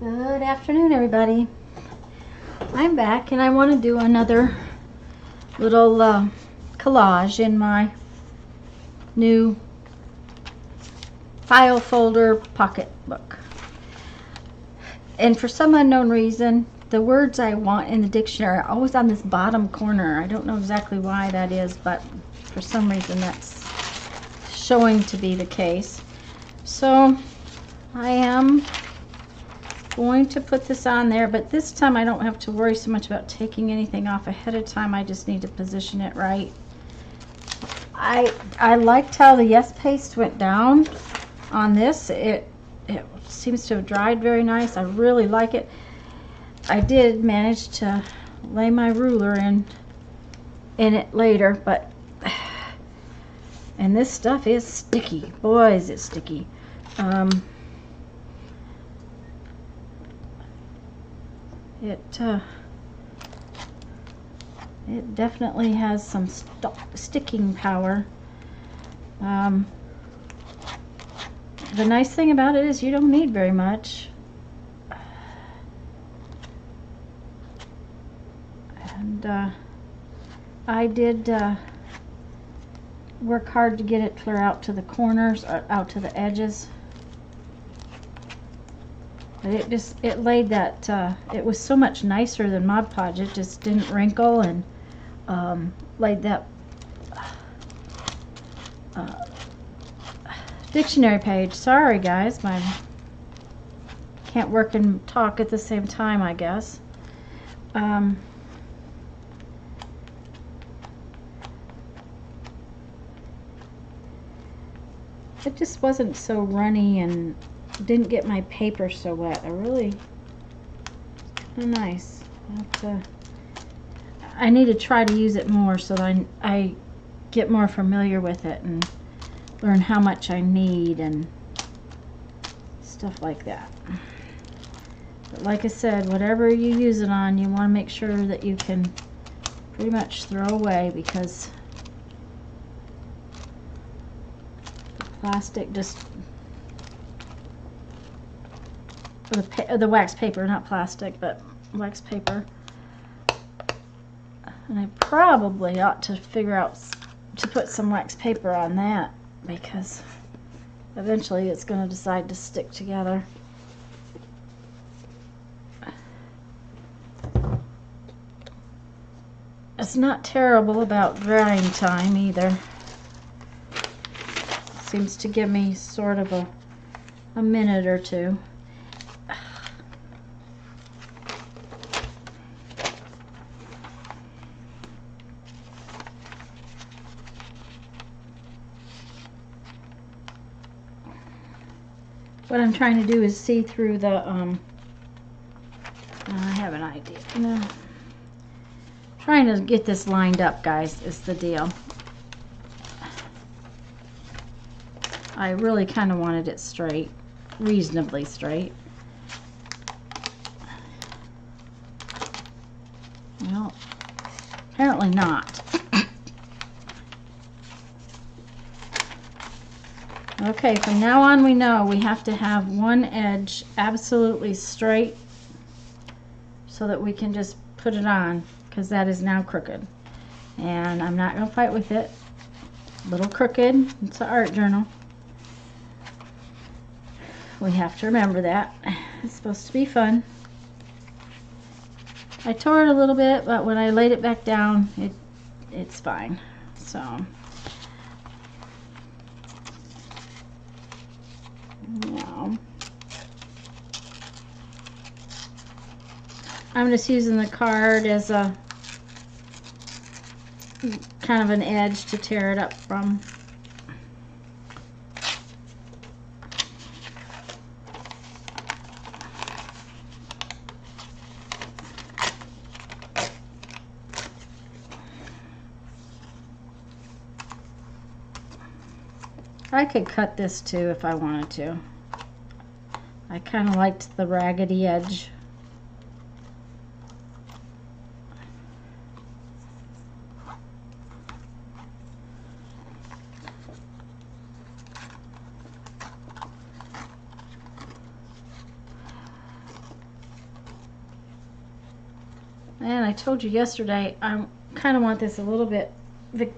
Good afternoon, everybody. I'm back and I want to do another little collage in my new file folder pocket book. And for some unknown reason, the words I want in the dictionary are always on this bottom corner. I don't know exactly why that is, but for some reason that's showing to be the case. So I am going to put this on there, but this time I don't have to worry so much about taking anything off ahead of time. I just need to position it right. I liked how the Yes paste went down on this. It seems to have dried very nice. I really like it. I did manage to lay my ruler in it later, but and this stuff is sticky. Boy, is it sticky. It definitely has some sticking power. The nice thing about it is you don't need very much. And I did work hard to get it clear out to the corners, out to the edges. But it laid that, it was so much nicer than Mod Podge. It just didn't wrinkle and laid that dictionary page. Sorry guys, can't work and talk at the same time, I guess. It just wasn't so runny and didn't get my paper so wet. Nice. I need to try to use it more so that I get more familiar with it and learn how much I need and stuff like that. But like I said, whatever you use it on, you want to make sure that you can pretty much throw away, because the plastic just, the wax paper, not plastic, but wax paper. And I probably ought to figure out to put some wax paper on that, because eventually it's going to decide to stick together. It's not terrible about drying time either. Seems to give me sort of a minute or two. What I'm trying to do is see through the, I have an idea. Trying to get this lined up, guys, is the deal. I really kind of wanted it straight, reasonably straight. Well, apparently not. Okay, from now on we know we have to have one edge absolutely straight so that we can just put it on, because that is now crooked. And I'm not going to fight with it. A little crooked. It's an art journal. We have to remember that. It's supposed to be fun. I tore it a little bit, but when I laid it back down, it's fine. So now I'm just using the card as a kind of an edge to tear it up from. I could cut this too if I wanted to. I kind of liked the raggedy edge. And I told you yesterday, I kind of want this a little bit, I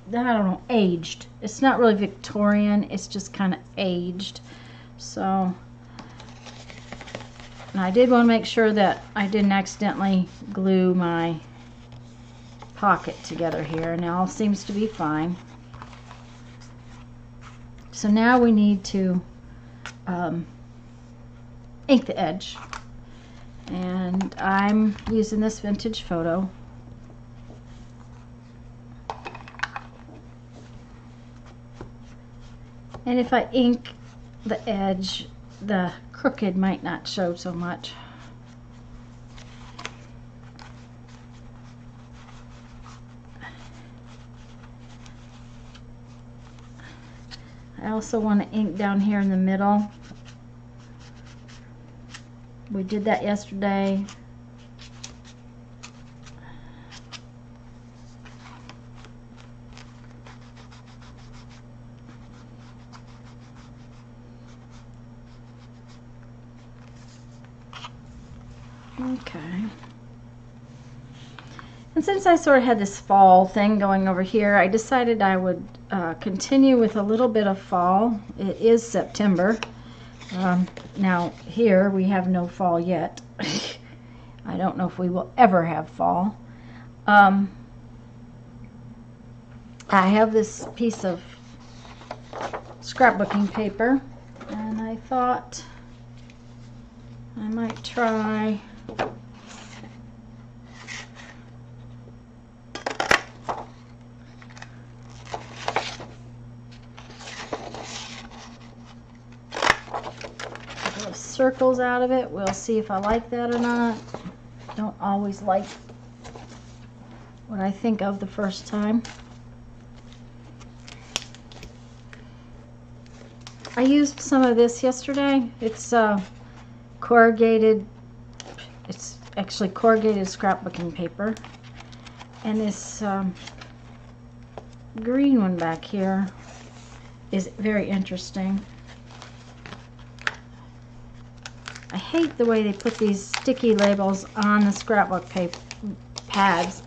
don't know, aged. It's not really Victorian, it's just kind of aged. So, and I did want to make sure that I didn't accidentally glue my pocket together here, and it all seems to be fine. So now we need to ink the edge, and I'm using this vintage photo. And if I ink the edge, the crooked might not show so much. I also want to ink down here in the middle. We did that yesterday. Okay. And since I sort of had this fall thing going over here, I decided I would continue with a little bit of fall. It is September. Now here we have no fall yet. I don't know if we will ever have fall. I have this piece of scrapbooking paper, and I thought I might try circles out of it. We'll see if I like that or not. Don't always like what I think of the first time. I used some of this yesterday. It's corrugated, it's actually corrugated scrapbooking paper, and this green one back here is very interesting. I hate the way they put these sticky labels on the scrapbook paper pads.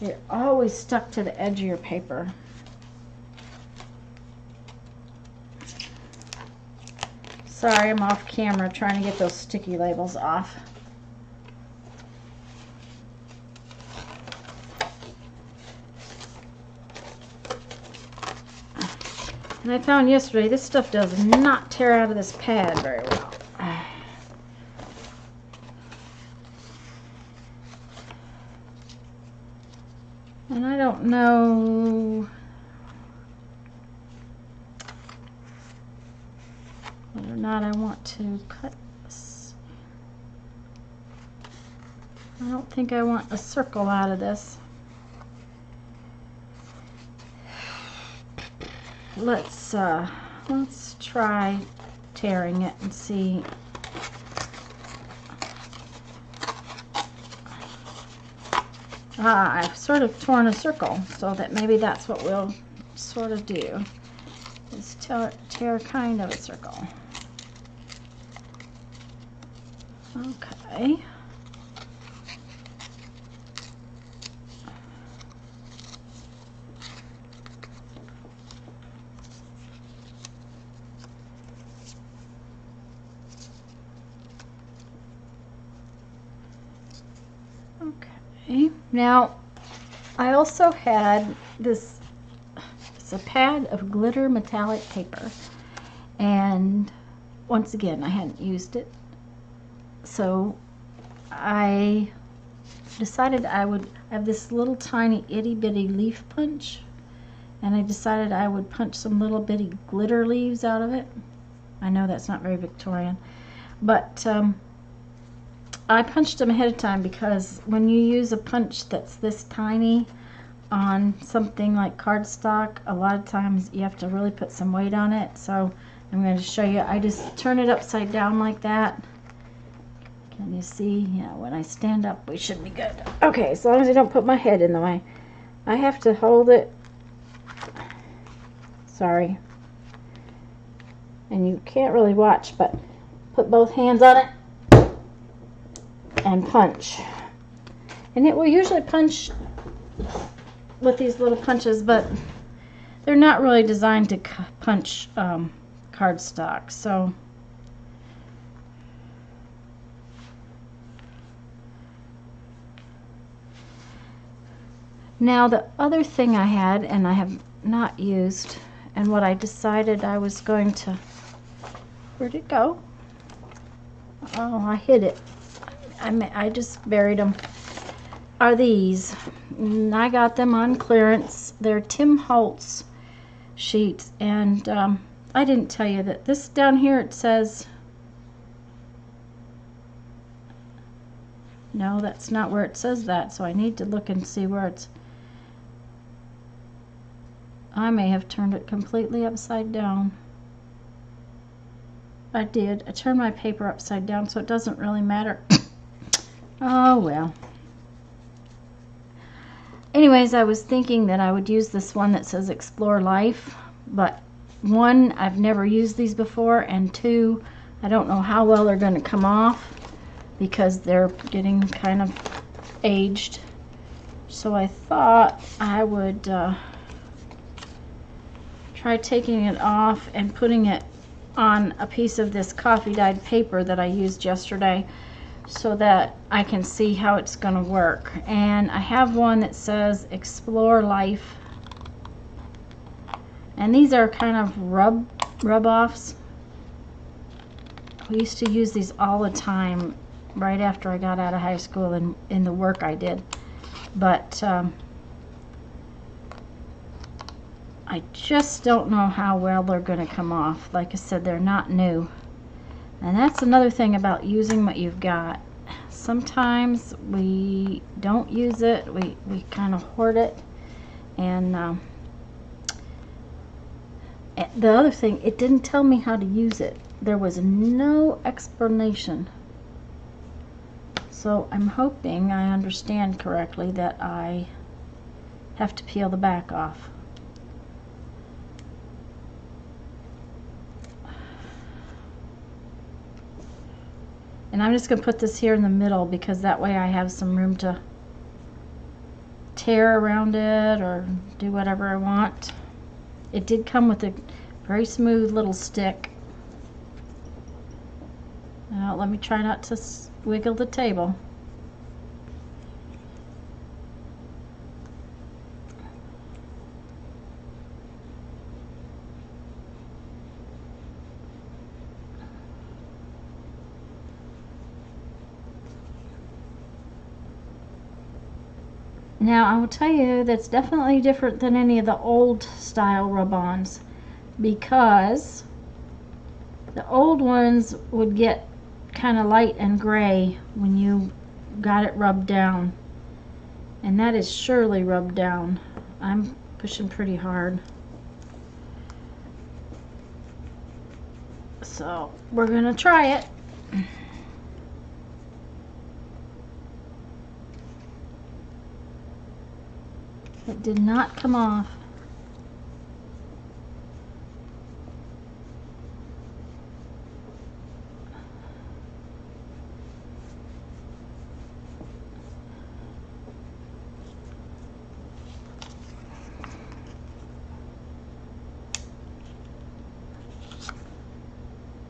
They're always stuck to the edge of your paper. Sorry, I'm off camera trying to get those sticky labels off. And I found yesterday this stuff does not tear out of this pad very well. And I don't know whether or not I want to cut this. I don't think I want a circle out of this. Let's try tearing it and see. I've sort of torn a circle, so that maybe that's what we'll sort of do, is tear kind of a circle. Okay. Okay, now I also had this, it's a pad of glitter metallic paper, and once again I hadn't used it, so I decided I would have this little tiny itty bitty leaf punch, and I decided I would punch some little bitty glitter leaves out of it. I know that's not very Victorian, but I punched them ahead of time, because when you use a punch that's this tiny on something like cardstock, a lot of times you have to really put some weight on it. So I'm going to show you. I just turn it upside down like that. Can you see? Yeah, when I stand up we should be good. Okay, as long as I don't put my head in the way. I have to hold it. Sorry. And you can't really watch, but put both hands on it and punch. And it will usually punch with these little punches, but they're not really designed to punch cardstock. So now the other thing I had, and I have not used, and what I decided I was going to, where'd it go? Oh, I hid it. I just buried them. Are these. I got them on clearance. They're Tim Holtz sheets, and I didn't tell you that this down here, it says, no, that's not where it says that, so I need to look and see where it's, I may have turned it completely upside down. I did. I turned my paper upside down, so it doesn't really matter. Oh well. Anyways, I was thinking that I would use this one that says Explore Life, but one, I've never used these before, and two, I don't know how well they're going to come off because they're getting kind of aged. So I thought I would try taking it off and putting it on a piece of this coffee dyed paper that I used yesterday, so that I can see how it's going to work. And I have one that says Explore Life, and these are kind of rub-offs. We used to use these all the time right after I got out of high school and in the work I did, but I just don't know how well they're going to come off. Like I said, they're not new. And that's another thing about using what you've got. Sometimes we don't use it. We kind of hoard it. And the other thing, it didn't tell me how to use it. There was no explanation. So I'm hoping I understand correctly that I have to peel the back off. And I'm just going to put this here in the middle because that way I have some room to tear around it or do whatever I want. It did come with a very smooth little stick. Now let me try not to wiggle the table. Now I will tell you that's definitely different than any of the old style rub-ons, because the old ones would get kind of light and gray when you got it rubbed down, and that is surely rubbed down. I'm pushing pretty hard. So we're gonna try it. It did not come off.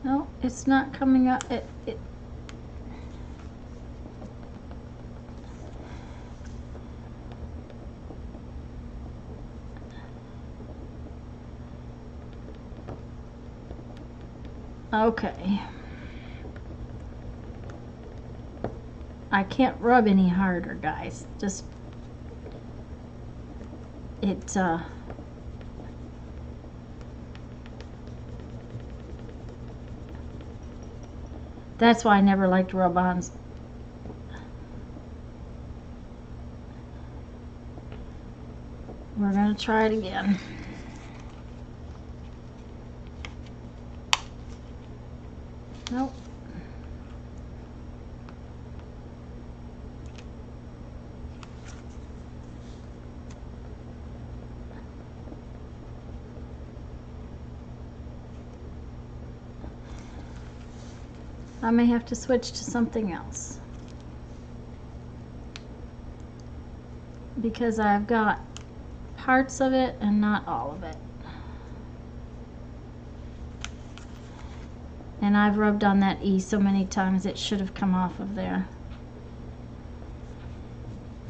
No, it's not coming up. It okay. I can't rub any harder, guys. Just that's why I never liked rub-ons. We're gonna try it again. Nope. I may have to switch to something else. because I've got parts of it and not all of it. And I've rubbed on that E so many times it should have come off of there.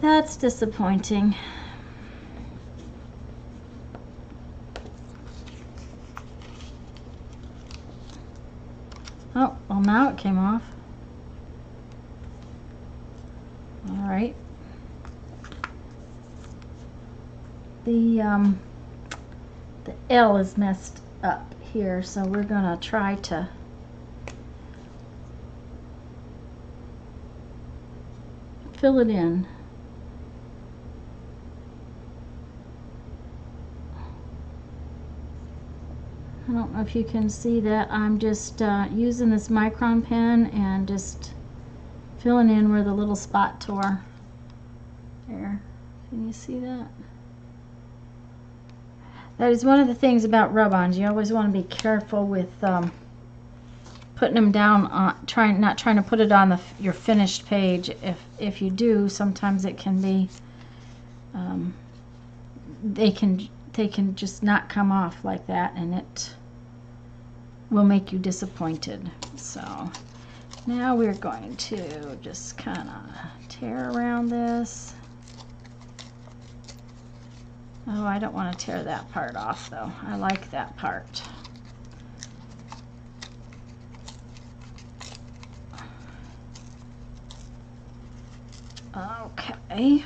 That's disappointing. Oh, well now it came off. All right. The L is messed up here, so we're gonna try to fill it in. I don't know if you can see that. I'm just using this micron pen and just filling in where the little spot tore. There, can you see that? That is one of the things about rub-ons. You always want to be careful with putting them down on, not trying to put it on your finished page. If you do, sometimes it can be they can just not come off like that, and it will make you disappointed. So now we're going to just kind of tear around this. Oh, I don't want to tear that part off though. I like that part. Okay.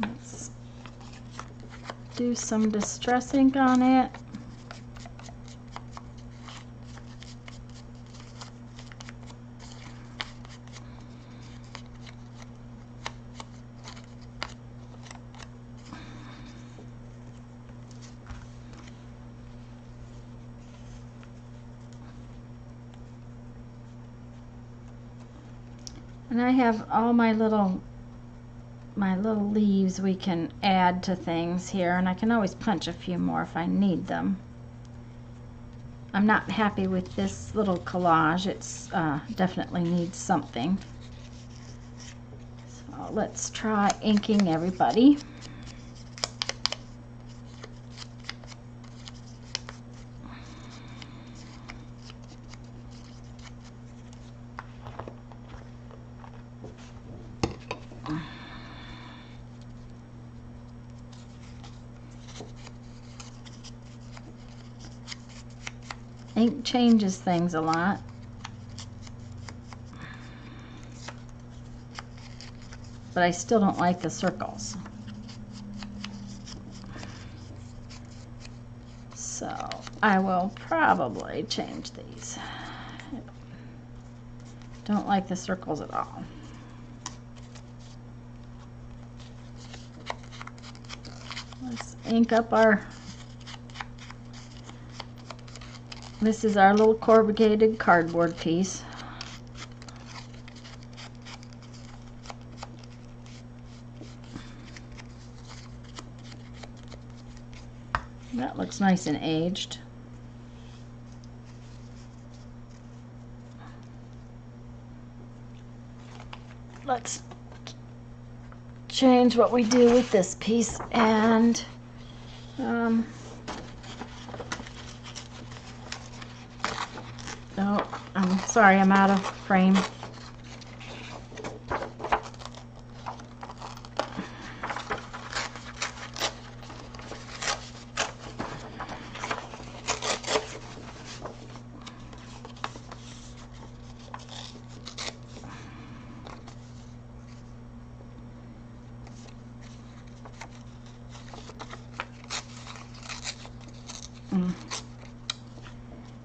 Let's do some distress ink on it. And I have all my little leaves we can add to things here, and I can always punch a few more if I need them. I'm not happy with this little collage. It's definitely needs something. So let's try inking everybody. Ink changes things a lot. But I still don't like the circles. So I will probably change these. Don't like the circles at all. Let's ink up our... This is our little corrugated cardboard piece. That looks nice and aged. Let's change what we do with this piece, and oh, I'm sorry, I'm out of frame.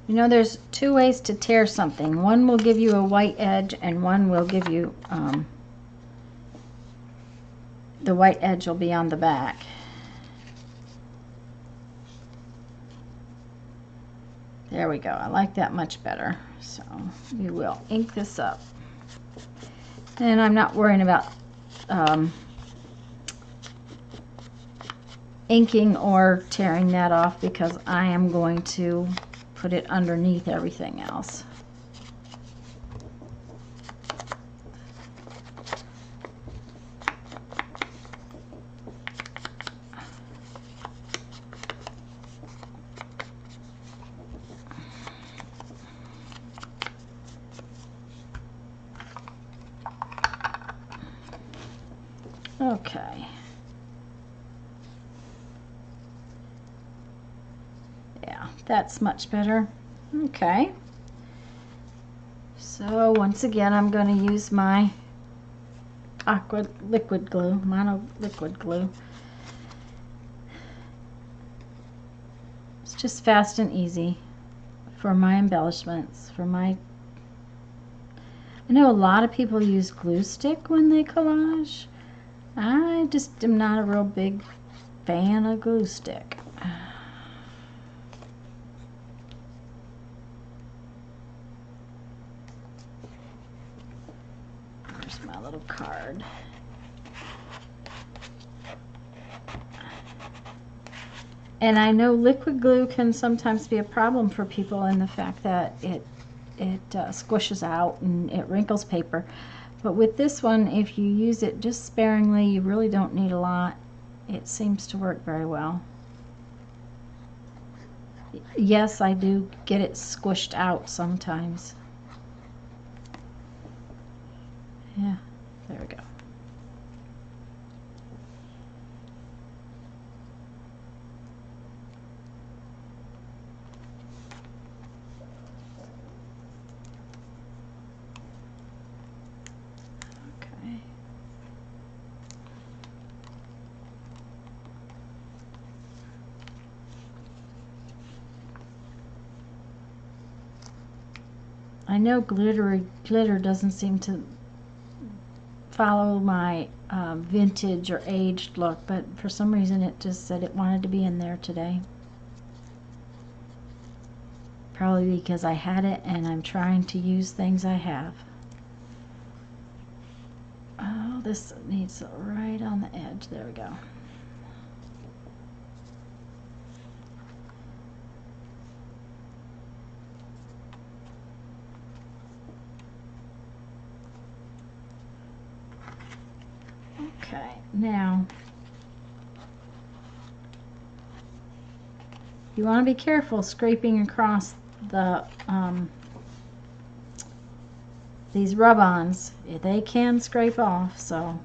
You know, there's two ways to tear something. One will give you a white edge, and one will give you, the white edge will be on the back. There we go. I like that much better. So we will ink this up. And I'm not worrying about inking or tearing that off, because I am going to put it underneath everything else. Okay. Yeah, that's much better. Okay. So once again, I'm going to use my aqua liquid glue, mono liquid glue. It's just fast and easy for my embellishments, for my... I know a lot of people use glue stick when they collage. I just am not a real big fan of glue stick. There's my little card. And I know liquid glue can sometimes be a problem for people in the fact that it squishes out and it wrinkles paper. But with this one, if you use it just sparingly, you really don't need a lot. It seems to work very well. Yes, I do get it squished out sometimes. Yeah, there we go. Okay. I know glitter doesn't seem to follow my vintage or aged look, but for some reason it just said it wanted to be in there today. Probably because I had it and I'm trying to use things I have. Oh, this needs right on the edge. There we go. Okay, now you want to be careful scraping across the these rub-ons. They can scrape off, so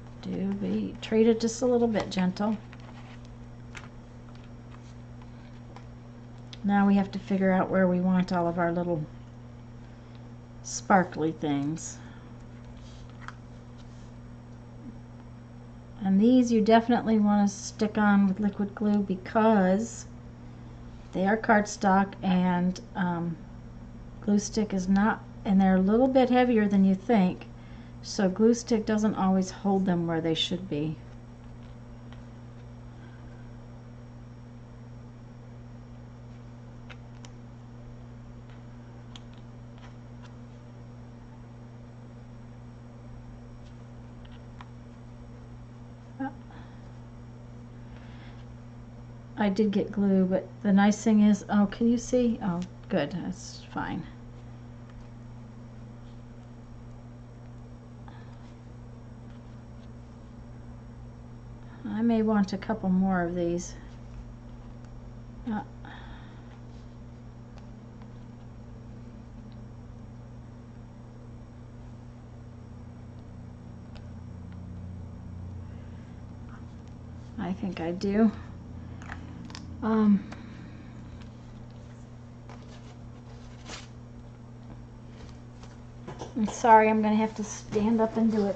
treat it just a little bit gentle. Now we have to figure out where we want all of our little sparkly things. And these you definitely want to stick on with liquid glue because they are cardstock, and glue stick is not, and they're a little bit heavier than you think, so glue stick doesn't always hold them where they should be. I did get glue, but the nice thing is, oh, can you see? Oh, good, that's fine. I may want a couple more of these. I think I do. I'm sorry, I'm going to have to stand up and do it.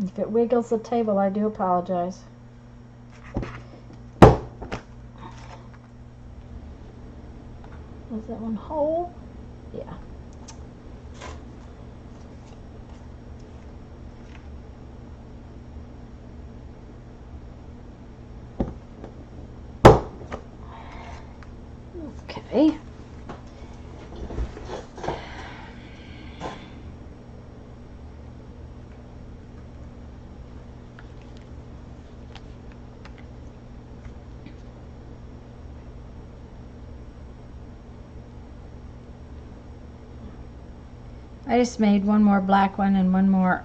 If it wiggles the table, I do apologize. Is that one whole? Yeah. Okay. I just made one more black one and one more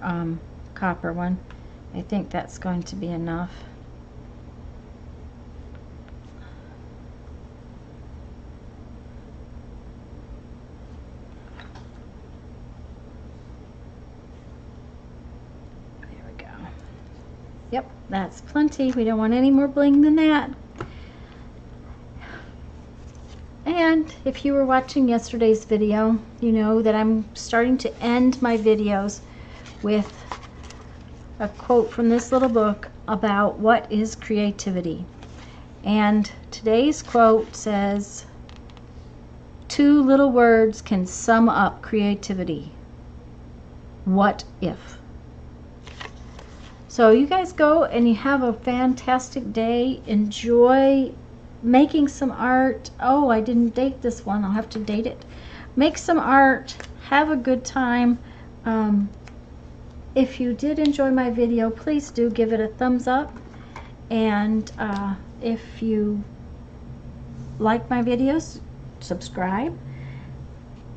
copper one. I think that's going to be enough. Yep, that's plenty. We don't want any more bling than that. And if you were watching yesterday's video, you know that I'm starting to end my videos with a quote from this little book about what is creativity. And today's quote says, "Two little words can sum up creativity. What if?" So you guys go and you have a fantastic day. Enjoy making some art. Oh, I didn't date this one. I'll have to date it. Make some art. Have a good time. If you did enjoy my video, please do give it a thumbs up. And if you like my videos, subscribe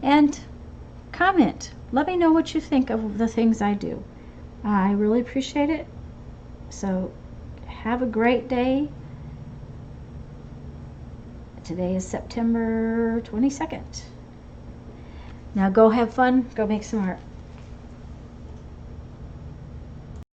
and comment. Let me know what you think of the things I do. I really appreciate it. So have a great day. Today is September 22nd. Now go have fun. Go make some art.